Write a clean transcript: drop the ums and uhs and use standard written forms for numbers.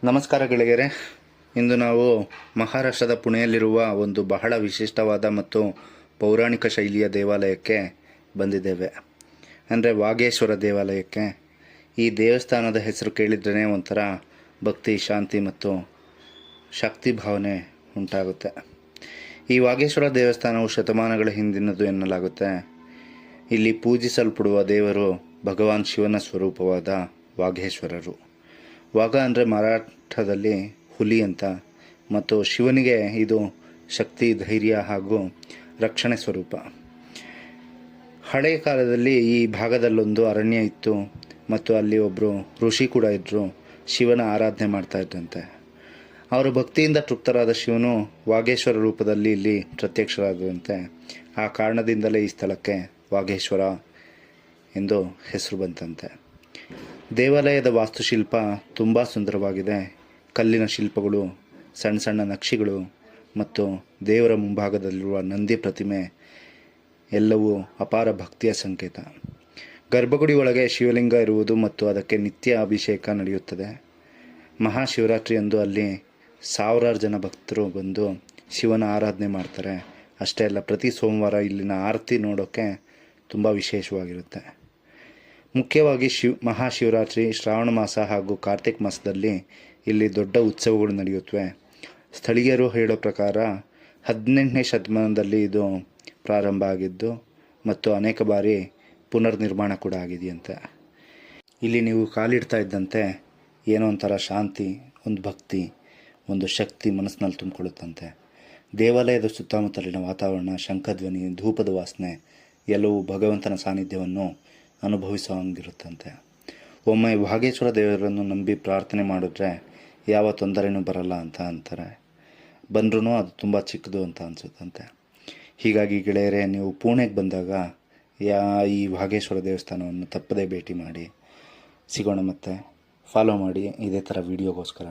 ನಮಸ್ಕಾರ ಗೆಳೆಯರೇ. ಇಂದು ನಾವು ಮಹಾರಾಷ್ಟ್ರದ ಪುಣೆಯಲ್ಲಿರುವ ಒಂದು ಬಹಳ ವಿಶಿಷ್ಟವಾದ ಮತ್ತು ಪೌರಾಣಿಕ ಶೈಲಿಯ ದೇವಾಲಯಕ್ಕೆ ಬಂದಿದ್ದೇವೆ. ಅಂದರೆ ವಾಗೇಶ್ವರ ದೇವಾಲಯಕ್ಕೆ. ಈ ದೇವಸ್ಥಾನದ ಹೆಸರು ಕೇಳಿದ್ರೇ ಒಂಥರ ಭಕ್ತಿ, ಶಾಂತಿ ಮತ್ತು ಶಕ್ತಿ ಭಾವನೆ ಉಂಟಾಗುತ್ತೆ. ಈ ವಾಗೇಶ್ವರ ದೇವಸ್ಥಾನವು ಶತಮಾನಗಳ ಹಿಂದಿನದು ಎನ್ನಲಾಗುತ್ತೆ. ಇಲ್ಲಿ ಪೂಜಿಸಲ್ಪಡುವ ದೇವರು ಭಗವಾನ್ ಶಿವನ ಸ್ವರೂಪವಾದ ವಾಗೇಶ್ವರರು. ವಾಘ ಅಂದರೆ ಮರಾಠದಲ್ಲಿ ಹುಲಿ ಅಂತ, ಮತ್ತು ಶಿವನಿಗೆ ಇದು ಶಕ್ತಿ, ಧೈರ್ಯ ಹಾಗೂ ರಕ್ಷಣೆ ಸ್ವರೂಪ. ಹಳೆಯ ಕಾಲದಲ್ಲಿ ಈ ಭಾಗದಲ್ಲೊಂದು ಅರಣ್ಯ ಇತ್ತು ಮತ್ತು ಅಲ್ಲಿ ಒಬ್ಬರು ಋಷಿ ಕೂಡ ಇದ್ದರು. ಶಿವನ ಆರಾಧನೆ ಮಾಡ್ತಾ ಇದ್ದಂತೆ. ಅವರ ಭಕ್ತಿಯಿಂದ ತೃಪ್ತರಾದ ಶಿವನು ವಾಗೇಶ್ವರ ರೂಪದಲ್ಲಿ ಇಲ್ಲಿ ಪ್ರತ್ಯಕ್ಷರಾದಂತೆ. ಆ ಕಾರಣದಿಂದಲೇ ಈ ಸ್ಥಳಕ್ಕೆ ವಾಗೇಶ್ವರ ಎಂದು ಹೆಸರು ಬಂತಂತೆ. ದೇವಾಲಯದ ವಾಸ್ತುಶಿಲ್ಪ ತುಂಬ ಸುಂದರವಾಗಿದೆ. ಕಲ್ಲಿನ ಶಿಲ್ಪಗಳು, ಸಣ್ಣ ಸಣ್ಣ ನಕ್ಷಿಗಳು ಮತ್ತು ದೇವರ ಮುಂಭಾಗದಲ್ಲಿರುವ ನಂದಿ ಪ್ರತಿಮೆ ಎಲ್ಲವೂ ಅಪಾರ ಭಕ್ತಿಯ ಸಂಕೇತ. ಗರ್ಭಗುಡಿ ಒಳಗೆ ಶಿವಲಿಂಗ ಇರುವುದು ಮತ್ತು ಅದಕ್ಕೆ ನಿತ್ಯ ಅಭಿಷೇಕ ನಡೆಯುತ್ತದೆ. ಮಹಾಶಿವರಾತ್ರಿಯಂದು ಅಲ್ಲಿ ಸಾವಿರಾರು ಜನ ಭಕ್ತರು ಬಂದು ಶಿವನ ಆರಾಧನೆ ಮಾಡ್ತಾರೆ. ಅಷ್ಟೇ ಅಲ್ಲ, ಪ್ರತಿ ಸೋಮವಾರ ಇಲ್ಲಿನ ಆರತಿ ನೋಡೋಕ್ಕೆ ತುಂಬ ವಿಶೇಷವಾಗಿರುತ್ತೆ. ಮುಖ್ಯವಾಗಿ ಮಹಾಶಿವರಾತ್ರಿ, ಶ್ರಾವಣ ಮಾಸ ಹಾಗೂ ಕಾರ್ತಿಕ್ ಮಾಸದಲ್ಲಿ ಇಲ್ಲಿ ದೊಡ್ಡ ಉತ್ಸವಗಳು ನಡೆಯುತ್ತವೆ. ಸ್ಥಳೀಯರು ಹೇಳೋ ಪ್ರಕಾರ 18ನೇ ಶತಮಾನದಲ್ಲಿ ಇದು ಪ್ರಾರಂಭ ಆಗಿದ್ದು ಮತ್ತು ಅನೇಕ ಬಾರಿ ಪುನರ್ನಿರ್ಮಾಣ ಕೂಡ ಆಗಿದೆಯಂತೆ. ಇಲ್ಲಿ ನೀವು ಕಾಲಿಡ್ತಾ ಇದ್ದಂತೆ ಏನೋ ಒಂಥರ ಶಾಂತಿ, ಒಂದು ಭಕ್ತಿ, ಒಂದು ಶಕ್ತಿ ಮನಸ್ಸಿನಲ್ಲಿ ತುಂಬಿಕೊಳ್ಳುತ್ತಂತೆ. ದೇವಾಲಯದ ಸುತ್ತಮುತ್ತಲಿನ ವಾತಾವರಣ, ಶಂಖಧ್ವನಿ, ಧೂಪದ ವಾಸನೆ ಎಲ್ಲವೂ ಭಗವಂತನ ಸಾನ್ನಿಧ್ಯವನ್ನು ಅನುಭವಿಸುವಂಗಿರುತ್ತಂತೆ. ಒಮ್ಮೆ ವಾಗೇಶ್ವರ ದೇವರನ್ನು ನಂಬಿ ಪ್ರಾರ್ಥನೆ ಮಾಡಿದ್ರೆ ಯಾವ ತೊಂದರೆನೂ ಬರಲ್ಲ ಅಂತ ಅಂತಾರೆ. ಬಂದ್ರೂ ಅದು ತುಂಬ ಚಿಕ್ಕದು ಅಂತ ಅನಿಸುತ್ತಂತೆ. ಹೀಗಾಗಿ ಗೆಳೆಯರೇ, ನೀವು ಪುಣೆಗೆ ಬಂದಾಗ ಈ ವಾಗೇಶ್ವರ ದೇವಸ್ಥಾನವನ್ನು ತಪ್ಪದೇ ಭೇಟಿ ಮಾಡಿ. ಸಿಗೋಣ ಮತ್ತೆ. ಫಾಲೋ ಮಾಡಿ ಇದೇ ಥರ ವೀಡಿಯೋಗೋಸ್ಕರ.